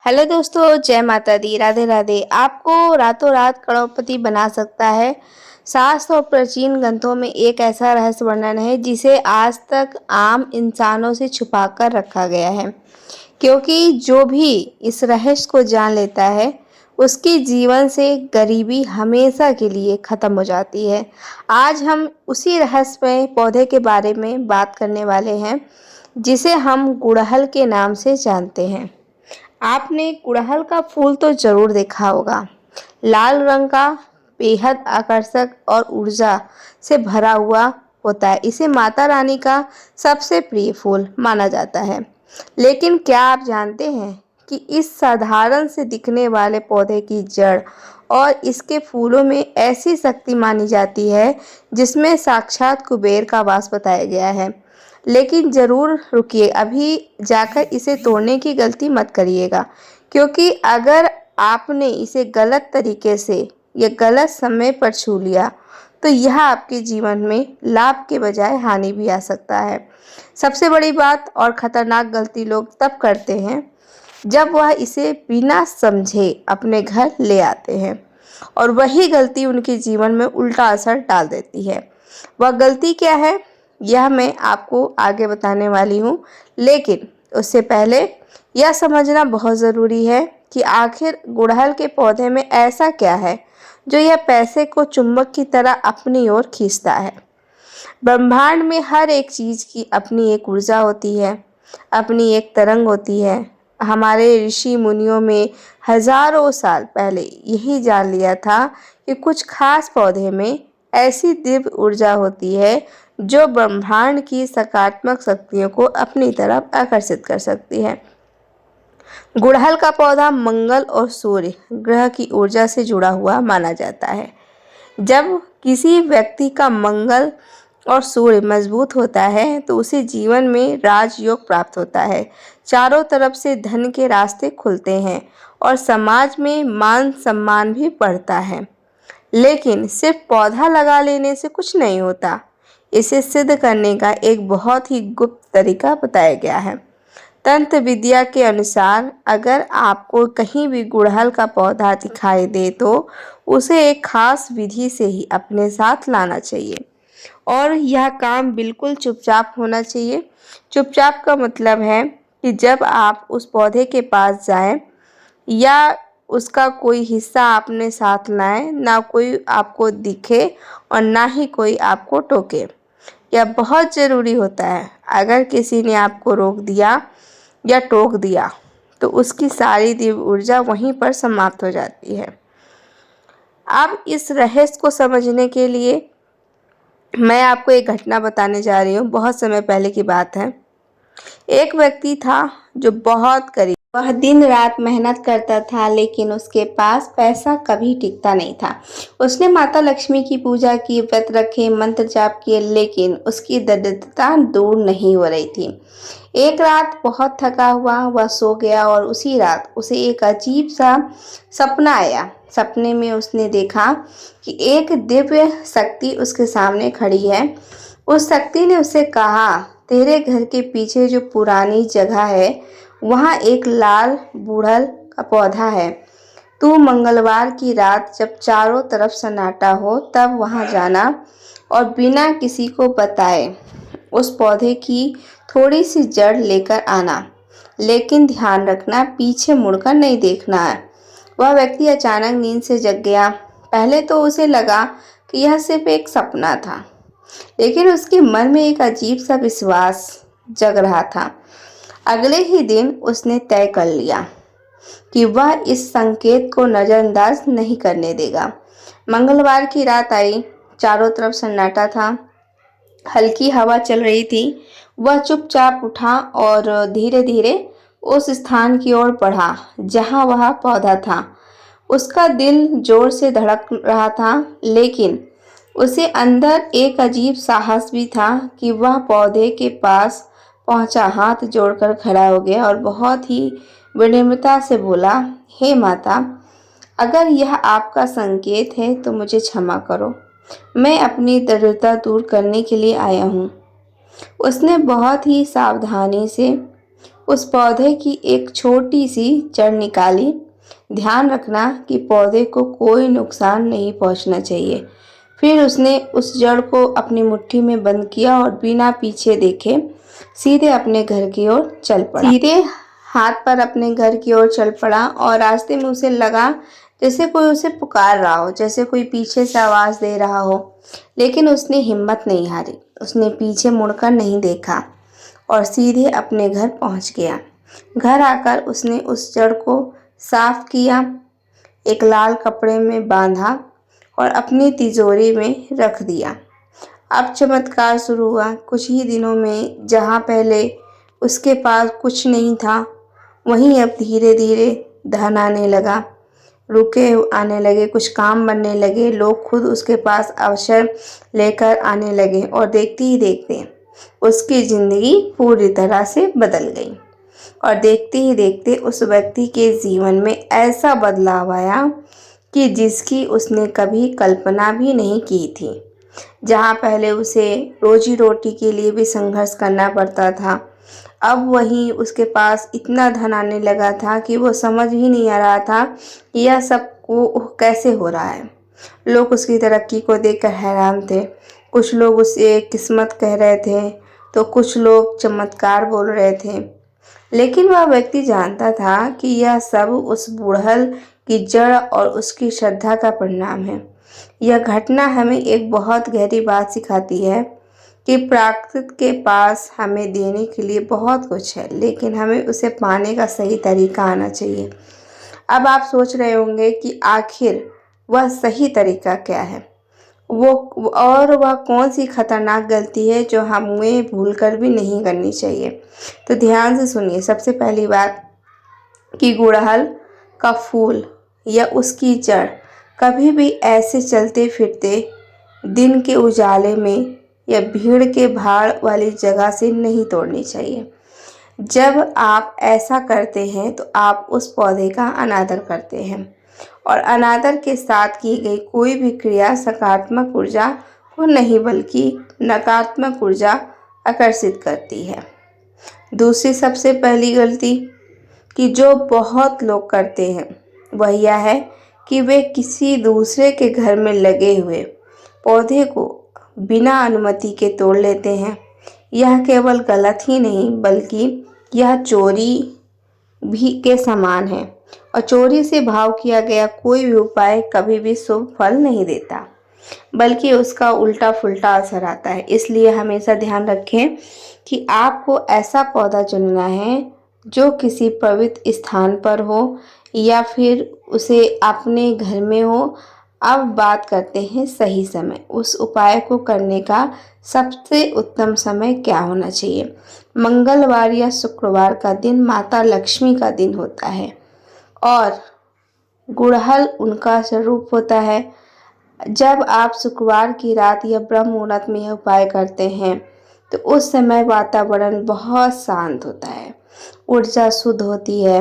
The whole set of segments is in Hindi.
हेलो दोस्तों, जय माता दी, राधे राधे। आपको रातों रात करोड़पति बना सकता है। शास्त्र और प्राचीन ग्रंथों में एक ऐसा रहस्य वर्णन है जिसे आज तक आम इंसानों से छुपा कर रखा गया है, क्योंकि जो भी इस रहस्य को जान लेता है उसके जीवन से गरीबी हमेशा के लिए खत्म हो जाती है। आज हम उसी रहस्यमय पौधे के बारे में बात करने वाले हैं जिसे हम गुड़हल के नाम से जानते हैं। आपने गुड़हल का फूल तो जरूर देखा होगा। लाल रंग का, बेहद आकर्षक और ऊर्जा से भरा हुआ होता है। इसे माता रानी का सबसे प्रिय फूल माना जाता है। लेकिन क्या आप जानते हैं कि इस साधारण से दिखने वाले पौधे की जड़ और इसके फूलों में ऐसी शक्ति मानी जाती है जिसमें साक्षात कुबेर का वास बताया गया है। लेकिन ज़रूर रुकिए, अभी जाकर इसे तोड़ने की गलती मत करिएगा, क्योंकि अगर आपने इसे गलत तरीके से या गलत समय पर छू लिया तो यह आपके जीवन में लाभ के बजाय हानि भी आ सकता है। सबसे बड़ी बात और ख़तरनाक गलती लोग तब करते हैं जब वह इसे बिना समझे अपने घर ले आते हैं, और वही गलती उनके जीवन में उल्टा असर डाल देती है। वह गलती क्या है, यह मैं आपको आगे बताने वाली हूँ। लेकिन उससे पहले यह समझना बहुत ज़रूरी है कि आखिर गुड़हल के पौधे में ऐसा क्या है जो यह पैसे को चुंबक की तरह अपनी ओर खींचता है। ब्रह्मांड में हर एक चीज़ की अपनी एक ऊर्जा होती है, अपनी एक तरंग होती है। हमारे ऋषि मुनियों में हजारों साल पहले यही जान लिया था कि कुछ खास पौधे में ऐसी दिव्य ऊर्जा होती है जो ब्रह्मांड की सकारात्मक शक्तियों को अपनी तरफ आकर्षित कर सकती है। गुड़हल का पौधा मंगल और सूर्य ग्रह की ऊर्जा से जुड़ा हुआ माना जाता है। जब किसी व्यक्ति का मंगल और सूर्य मजबूत होता है तो उसे जीवन में राजयोग प्राप्त होता है। चारों तरफ से धन के रास्ते खुलते हैं और समाज में मान सम्मान भी बढ़ता है। लेकिन सिर्फ पौधा लगा लेने से कुछ नहीं होता। इसे सिद्ध करने का एक बहुत ही गुप्त तरीका बताया गया है। तंत्र विद्या के अनुसार अगर आपको कहीं भी गुड़हल का पौधा दिखाई दे तो उसे एक खास विधि से ही अपने साथ लाना चाहिए, और यह काम बिल्कुल चुपचाप होना चाहिए। चुपचाप का मतलब है कि जब आप उस पौधे के पास जाएं या उसका कोई हिस्सा अपने साथ लाएं, ना कोई आपको दिखे और ना ही कोई आपको टोके। यह बहुत ज़रूरी होता है। अगर किसी ने आपको रोक दिया या टोक दिया तो उसकी सारी दिव्य ऊर्जा वहीं पर समाप्त हो जाती है। अब इस रहस्य को समझने के लिए मैं आपको एक घटना बताने जा रही हूँ। बहुत समय पहले की बात है। एक व्यक्ति था जो बहुत गरीब, वह दिन रात मेहनत करता था, लेकिन उसके पास पैसा कभी टिकता नहीं था। उसने माता लक्ष्मी की पूजा की, व्रत रखे, मंत्र जाप किए, लेकिन उसकी दरिद्रता दूर नहीं हो रही थी। एक रात बहुत थका हुआ वह सो गया और उसी रात उसे एक अजीब सा सपना आया। सपने में उसने देखा कि एक दिव्य शक्ति उसके सामने खड़ी है। उस शक्ति ने उससे कहा, तेरे घर के पीछे जो पुरानी जगह है वहाँ एक लाल गुड़हल का पौधा है। तू मंगलवार की रात जब चारों तरफ सन्नाटा हो तब वहाँ जाना और बिना किसी को बताए उस पौधे की थोड़ी सी जड़ लेकर आना, लेकिन ध्यान रखना पीछे मुड़कर नहीं देखना है। वह व्यक्ति अचानक नींद से जग गया। पहले तो उसे लगा कि यह सिर्फ एक सपना था, लेकिन उसके मन में एक अजीब सा विश्वास जग रहा था। अगले ही दिन उसने तय कर लिया कि वह इस संकेत को नज़रअंदाज नहीं करने देगा। मंगलवार की रात आई, चारों तरफ सन्नाटा था, हल्की हवा चल रही थी। वह चुपचाप उठा और धीरे धीरे उस स्थान की ओर बढ़ा जहां वह पौधा था। उसका दिल जोर से धड़क रहा था, लेकिन उसे अंदर एक अजीब साहस भी था कि वह पौधे के पास पहुंचा, हाथ जोड़कर खड़ा हो गया और बहुत ही विनम्रता से बोला, हे माता, अगर यह आपका संकेत है तो मुझे क्षमा करो। मैं अपनी दरिद्रता दूर करने के लिए आया हूँ। उसने बहुत ही सावधानी से उस पौधे की एक छोटी सी जड़ निकाली। ध्यान रखना कि पौधे को कोई नुकसान नहीं पहुंचना चाहिए। फिर उसने उस जड़ को अपनी मुट्ठी में बंद किया और बिना पीछे देखे सीधे अपने घर की ओर चल पड़ा। सीधे हाथ पर अपने घर की ओर चल पड़ा और रास्ते में उसे लगा जैसे कोई उसे पुकार रहा हो, जैसे कोई पीछे से आवाज दे रहा हो। लेकिन उसने हिम्मत नहीं हारी। उसने पीछे मुड़कर नहीं देखा और सीधे अपने घर पहुंच गया। घर आकर उसने उस जड़ को साफ किया, एक लाल कपड़े में बांधा और अपनी तिजोरी में रख दिया। अब चमत्कार शुरू हुआ। कुछ ही दिनों में जहाँ पहले उसके पास कुछ नहीं था, वहीं अब धीरे धीरे धन आने लगा, रुके आने लगे, कुछ काम बनने लगे। लोग खुद उसके पास अवसर लेकर आने लगे और देखते ही देखते उसकी जिंदगी पूरी तरह से बदल गई। और देखते ही देखते उस व्यक्ति के जीवन में ऐसा बदलाव आया कि जिसकी उसने कभी कल्पना भी नहीं की थी। जहाँ पहले उसे रोजी रोटी के लिए भी संघर्ष करना पड़ता था, अब वहीं उसके पास इतना धन आने लगा था कि वो समझ ही नहीं आ रहा था कि यह सब को कैसे हो रहा है। लोग उसकी तरक्की को देखकर हैरान थे। कुछ लोग उसे किस्मत कह रहे थे तो कुछ लोग चमत्कार बोल रहे थे। लेकिन वह व्यक्ति जानता था कि यह सब उस बूढ़ल की जड़ और उसकी श्रद्धा का परिणाम है। यह घटना हमें एक बहुत गहरी बात सिखाती है कि प्रकृति के पास हमें देने के लिए बहुत कुछ है, लेकिन हमें उसे पाने का सही तरीका आना चाहिए। अब आप सोच रहे होंगे कि आखिर वह सही तरीका क्या है, वह कौन सी खतरनाक गलती है जो हमें भूलकर भी नहीं करनी चाहिए। तो ध्यान से सुनिए। सबसे पहली बात कि गुड़हल का फूल या उसकी जड़ कभी भी ऐसे चलते फिरते दिन के उजाले में या भीड़ के भाड़ वाली जगह से नहीं तोड़नी चाहिए। जब आप ऐसा करते हैं तो आप उस पौधे का अनादर करते हैं, और अनादर के साथ की गई कोई भी क्रिया सकारात्मक ऊर्जा को नहीं बल्कि नकारात्मक ऊर्जा आकर्षित करती है। दूसरी सबसे पहली गलती कि जो बहुत लोग करते हैं वह यह है कि वे किसी दूसरे के घर में लगे हुए पौधे को बिना अनुमति के तोड़ लेते हैं। यह केवल गलत ही नहीं बल्कि यह चोरी भी के समान है, और चोरी से भाव किया गया कोई भी उपाय कभी भी शुभ फल नहीं देता, बल्कि उसका उल्टा फुल्टा असर आता है। इसलिए हमेशा ध्यान रखें कि आपको ऐसा पौधा चुनना है जो किसी पवित्र स्थान पर हो या फिर उसे अपने घर में हो। अब बात करते हैं सही समय। उस उपाय को करने का सबसे उत्तम समय क्या होना चाहिए? मंगलवार या शुक्रवार का दिन माता लक्ष्मी का दिन होता है और गुड़हल उनका स्वरूप होता है। जब आप शुक्रवार की रात या ब्रह्म मुहूर्त में यह उपाय करते हैं तो उस समय वातावरण बहुत शांत होता है, ऊर्जा शुद्ध होती है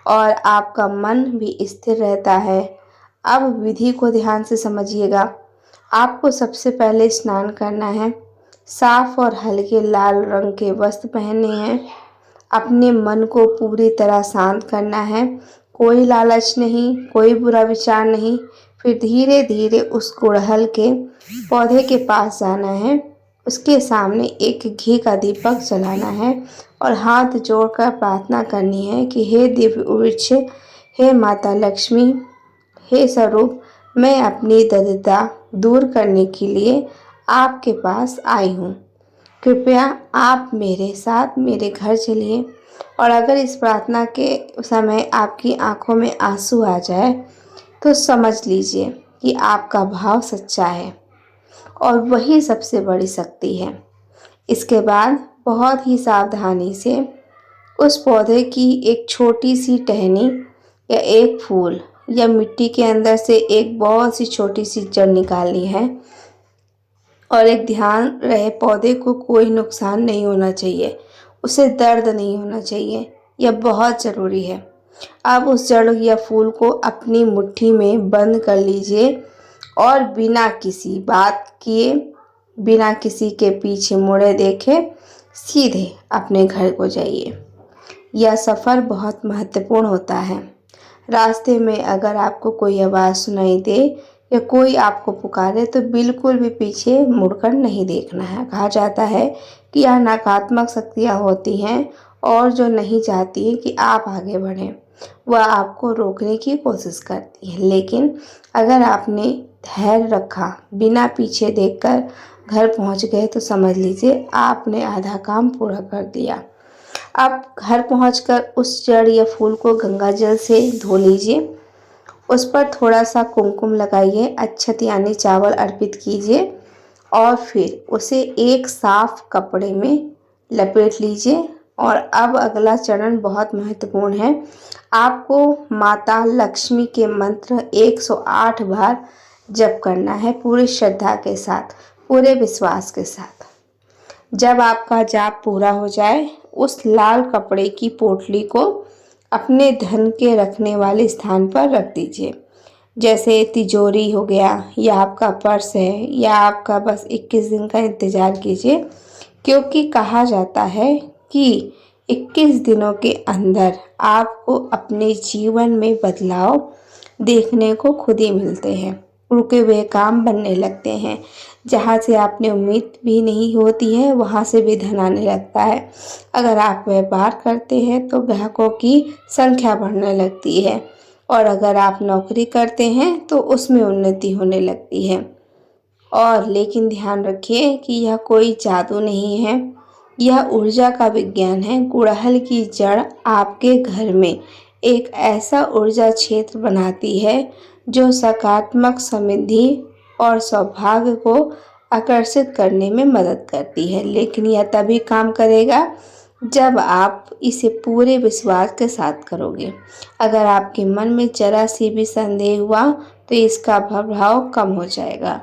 और आपका मन भी स्थिर रहता है। अब विधि को ध्यान से समझिएगा। आपको सबसे पहले स्नान करना है, साफ और हल्के लाल रंग के वस्त्र पहनने हैं, अपने मन को पूरी तरह शांत करना है, कोई लालच नहीं, कोई बुरा विचार नहीं। फिर धीरे धीरे उस गुड़हल के पौधे के पास जाना है, उसके सामने एक घी का दीपक जलाना है और हाथ जोड़कर प्रार्थना करनी है कि हे दिव्य वृक्ष, हे माता लक्ष्मी, हे स्वरूप, मैं अपनी दरिद्रता दूर करने के लिए आपके पास आई हूँ। कृपया आप मेरे साथ मेरे घर चलिए। और अगर इस प्रार्थना के समय आपकी आंखों में आंसू आ जाए तो समझ लीजिए कि आपका भाव सच्चा है और वही सबसे बड़ी शक्ति है। इसके बाद बहुत ही सावधानी से उस पौधे की एक छोटी सी टहनी या एक फूल या मिट्टी के अंदर से एक बहुत सी छोटी सी जड़ निकालनी है, और एक ध्यान रहे पौधे को कोई नुकसान नहीं होना चाहिए, उसे दर्द नहीं होना चाहिए, यह बहुत ज़रूरी है। अब उस जड़ या फूल को अपनी मुट्ठी में बंद कर लीजिए और बिना किसी बात किए, बिना किसी के पीछे मुड़े देखे सीधे अपने घर को जाइए। यह सफ़र बहुत महत्वपूर्ण होता है। रास्ते में अगर आपको कोई आवाज़ सुनाई दे या कोई आपको पुकारे तो बिल्कुल भी पीछे मुड़कर नहीं देखना है। कहा जाता है कि यह नकारात्मक शक्तियाँ होती हैं और जो नहीं चाहती कि आप आगे बढ़ें, वह आपको रोकने की कोशिश करती है। लेकिन अगर आपने धैर्य रखा, बिना पीछे देखकर घर पहुंच गए, तो समझ लीजिए आपने आधा काम पूरा कर दिया। अब घर पहुंचकर उस जड़ या फूल को गंगा जल से धो लीजिए। उस पर थोड़ा सा कुमकुम लगाइए, अक्षत यानी चावल अर्पित कीजिए और फिर उसे एक साफ कपड़े में लपेट लीजिए। और अब अगला चरण बहुत महत्वपूर्ण है। आपको माता लक्ष्मी के मंत्र 108 बार जप करना है, पूरी श्रद्धा के साथ, पूरे विश्वास के साथ। जब आपका जाप पूरा हो जाए, उस लाल कपड़े की पोटली को अपने धन के रखने वाले स्थान पर रख दीजिए। जैसे तिजोरी हो गया, या आपका पर्स है, या आपका बस 21 दिन का इंतज़ार कीजिए, क्योंकि कहा जाता है कि 21 दिनों के अंदर आपको अपने जीवन में बदलाव देखने को खुद ही मिलते हैं। रुके हुए काम बनने लगते हैं, जहाँ से आपने उम्मीद भी नहीं होती है वहाँ से भी धन आने लगता है। अगर आप व्यापार करते हैं तो ग्राहकों की संख्या बढ़ने लगती है, और अगर आप नौकरी करते हैं तो उसमें उन्नति होने लगती है। और लेकिन ध्यान रखिए कि यह कोई जादू नहीं है, यह ऊर्जा का विज्ञान है। गुड़हल की जड़ आपके घर में एक ऐसा ऊर्जा क्षेत्र बनाती है जो सकारात्मक समृद्धि और सौभाग्य को आकर्षित करने में मदद करती है। लेकिन यह तभी काम करेगा जब आप इसे पूरे विश्वास के साथ करोगे। अगर आपके मन में जरा सी भी संदेह हुआ तो इसका प्रभाव कम हो जाएगा।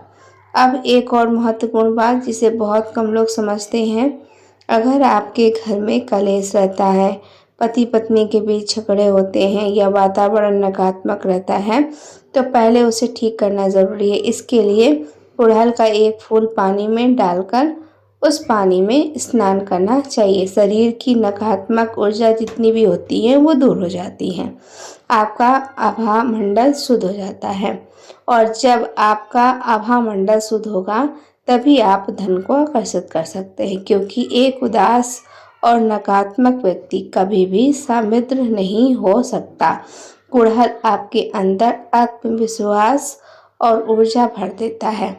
अब एक और महत्वपूर्ण बात जिसे बहुत कम लोग समझते हैं, अगर आपके घर में कलेश रहता है, पति पत्नी के बीच झगड़े होते हैं या वातावरण नकारात्मक रहता है, तो पहले उसे ठीक करना ज़रूरी है। इसके लिए गुड़हल का एक फूल पानी में डालकर उस पानी में स्नान करना चाहिए। शरीर की नकारात्मक ऊर्जा जितनी भी होती है वो दूर हो जाती है, आपका आभा मंडल शुद्ध हो जाता है। और जब आपका आभा मंडल शुद्ध होगा तभी आप धन को आकर्षित कर सकते हैं, क्योंकि एक उदास और नकारात्मक व्यक्ति कभी भी समृद्ध नहीं हो सकता। गुड़हल आपके अंदर आत्मविश्वास और ऊर्जा भर देता है।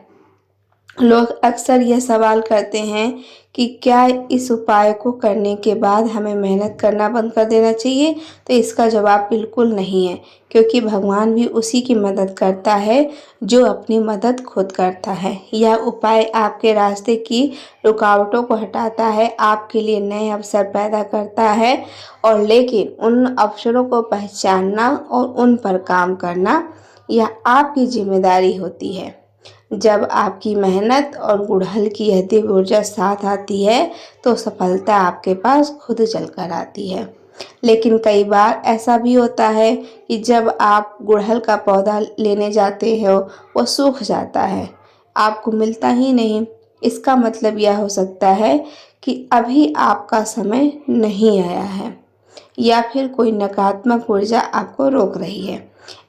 लोग अक्सर यह सवाल करते हैं कि क्या इस उपाय को करने के बाद हमें मेहनत करना बंद कर देना चाहिए? तो इसका जवाब बिल्कुल नहीं है, क्योंकि भगवान भी उसी की मदद करता है जो अपनी मदद खुद करता है। यह उपाय आपके रास्ते की रुकावटों को हटाता है, आपके लिए नए अवसर पैदा करता है, और लेकिन उन अवसरों को पहचानना और उन पर काम करना यह आपकी जिम्मेदारी होती है। जब आपकी मेहनत और गुड़हल की यह दिव्य ऊर्जा साथ आती है तो सफलता आपके पास खुद चलकर आती है। लेकिन कई बार ऐसा भी होता है कि जब आप गुड़हल का पौधा लेने जाते हो वो सूख जाता है, आपको मिलता ही नहीं। इसका मतलब यह हो सकता है कि अभी आपका समय नहीं आया है, या फिर कोई नकारात्मक ऊर्जा आपको रोक रही है।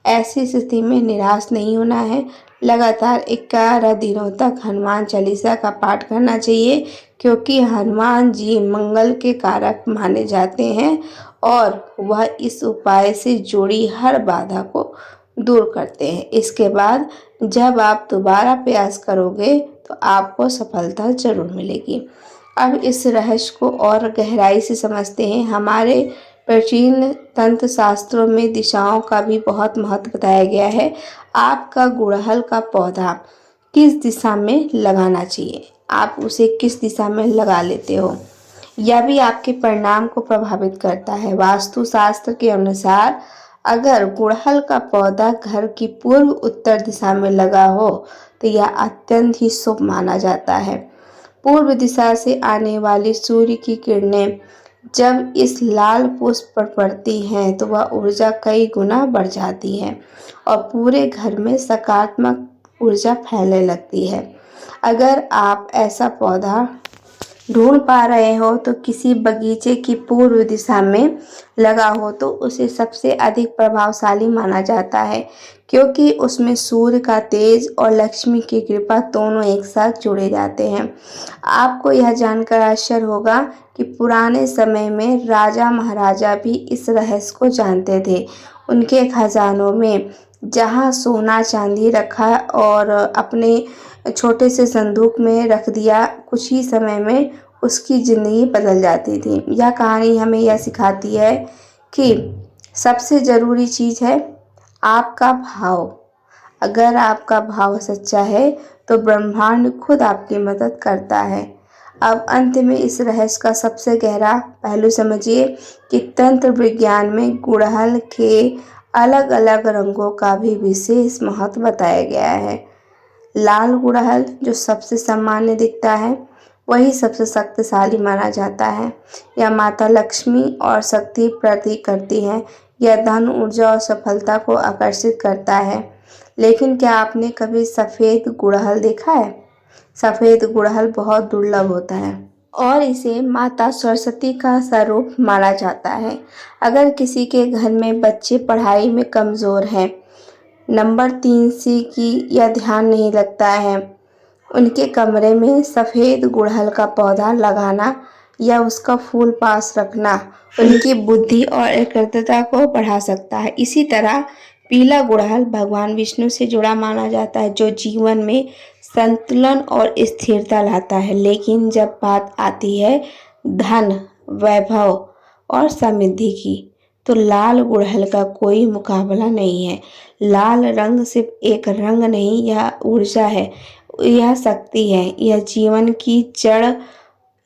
ऐसी स्थिति में निराश नहीं होना है। लगातार 11 दिनों तक हनुमान चालीसा का पाठ करना चाहिए, क्योंकि हनुमान जी मंगल के कारक माने जाते हैं और वह इस उपाय से जुड़ी हर बाधा को दूर करते हैं। इसके बाद जब आप दोबारा प्रयास करोगे तो आपको सफलता जरूर मिलेगी। अब इस रहस्य को और गहराई से समझते हैं। हमारे प्राचीन तंत्र शास्त्रों में दिशाओं का भी बहुत महत्व बताया गया है। आपका गुड़हल का पौधा किस दिशा में लगाना चाहिए, आप उसे किस दिशा में लगा लेते हो, यह भी आपके परिणाम को प्रभावित करता है। वास्तु शास्त्र के अनुसार अगर गुड़हल का पौधा घर की पूर्व उत्तर दिशा में लगा हो तो यह अत्यंत ही शुभ माना जाता है। पूर्व दिशा से आने वाली सूर्य की किरणें जब इस लाल पुष्प पर पड़ती हैं तो वह ऊर्जा कई गुना बढ़ जाती है और पूरे घर में सकारात्मक ऊर्जा फैलने लगती है। अगर आप ऐसा पौधा ढूंढ पा रहे हो तो किसी बगीचे की पूर्व दिशा में लगा हो तो उसे सबसे अधिक प्रभावशाली माना जाता है, क्योंकि उसमें सूर्य का तेज और लक्ष्मी की कृपा दोनों एक साथ जुड़े जाते हैं। आपको यह जानकर आश्चर्य होगा कि पुराने समय में राजा महाराजा भी इस रहस्य को जानते थे। उनके खजानों में जहाँ सोना चांदी रखा और अपने छोटे से संदूक में रख दिया, कुछ ही समय में उसकी ज़िंदगी बदल जाती थी। यह कहानी हमें यह सिखाती है कि सबसे ज़रूरी चीज़ है आपका भाव। अगर आपका भाव सच्चा है तो ब्रह्मांड खुद आपकी मदद करता है। अब अंत में इस रहस्य का सबसे गहरा पहलू समझिए कि तंत्र विज्ञान में गुड़हल के अलग अलग रंगों का भी विशेष महत्व बताया गया है। लाल गुड़हल जो सबसे सामान्य दिखता है वही सबसे शक्तिशाली माना जाता है। यह माता लक्ष्मी और शक्ति प्रतीक करती है। यह धन ऊर्जा और सफलता को आकर्षित करता है। लेकिन क्या आपने कभी सफ़ेद गुड़हल देखा है? सफ़ेद गुड़हल बहुत दुर्लभ होता है और इसे माता सरस्वती का स्वरूप माना जाता है। अगर किसी के घर में बच्चे पढ़ाई में कमज़ोर हैं, नंबर 3 सी की या ध्यान नहीं लगता है, उनके कमरे में सफ़ेद गुड़हल का पौधा लगाना या उसका फूल पास रखना उनकी बुद्धि और एकाग्रता को बढ़ा सकता है। इसी तरह पीला गुड़हल भगवान विष्णु से जुड़ा माना जाता है, जो जीवन में संतुलन और स्थिरता लाता है। लेकिन जब बात आती है धन, वैभव और समृद्धि की, तो लाल गुड़हल का कोई मुकाबला नहीं है। लाल रंग सिर्फ एक रंग नहीं, यह ऊर्जा है, यह शक्ति है, यह जीवन की जड़।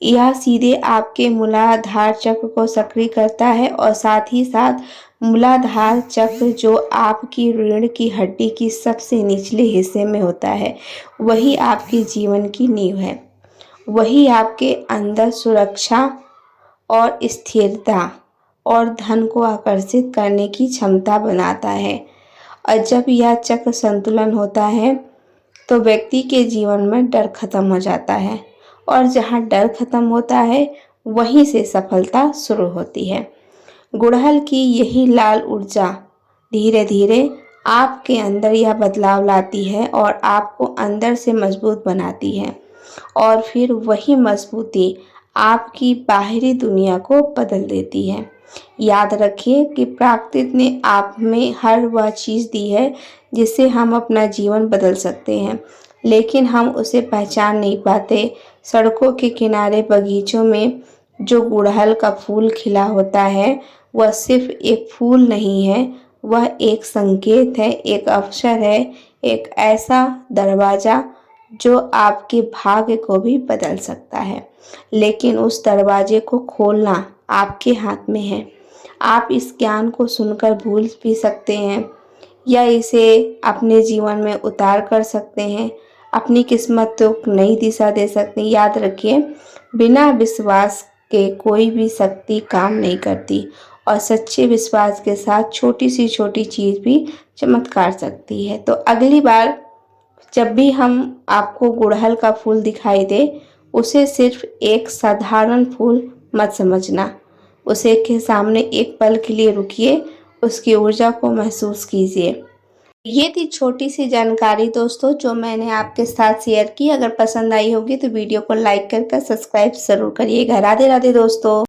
यह सीधे आपके मूलाधार चक्र को सक्रिय करता है और साथ ही साथ मूलाधार चक्र जो आपकी रीढ़ की हड्डी की सबसे निचले हिस्से में होता है, वही आपके जीवन की नींव है। वही आपके अंदर सुरक्षा और स्थिरता और धन को आकर्षित करने की क्षमता बनाता है। और जब यह चक्र संतुलन होता है तो व्यक्ति के जीवन में डर खत्म हो जाता है, और जहाँ डर खत्म होता है वहीं से सफलता शुरू होती है। गुड़हल की यही लाल ऊर्जा धीरे धीरे आपके अंदर यह बदलाव लाती है और आपको अंदर से मजबूत बनाती है, और फिर वही मजबूती आपकी बाहरी दुनिया को बदल देती है। याद रखिए कि प्रकृति ने आप में हर वह चीज़ दी है जिससे हम अपना जीवन बदल सकते हैं, लेकिन हम उसे पहचान नहीं पाते। सड़कों के किनारे, बगीचों में जो गुड़हल का फूल खिला होता है, वह सिर्फ एक फूल नहीं है, वह एक संकेत है, एक अवसर है, एक ऐसा दरवाज़ा जो आपके भाग्य को भी बदल सकता है। लेकिन उस दरवाजे को खोलना आपके हाथ में है। आप इस ज्ञान को सुनकर भूल भी सकते हैं या इसे अपने जीवन में उतार कर सकते हैं, अपनी किस्मत को नई दिशा दे सकते हैं। याद रखिए, बिना विश्वास के कोई भी शक्ति काम नहीं करती, और सच्चे विश्वास के साथ छोटी सी छोटी चीज़ भी चमत्कार सकती है। तो अगली बार जब भी हम आपको गुड़हल का फूल दिखाई दे, उसे सिर्फ एक साधारण फूल मत समझना। उसे के सामने एक पल के लिए रुकिए, उसकी ऊर्जा को महसूस कीजिए। ये थी छोटी सी जानकारी दोस्तों जो मैंने आपके साथ शेयर की। अगर पसंद आई होगी तो वीडियो को लाइक करके सब्सक्राइब ज़रूर करिएगा। राधे राधे दोस्तों।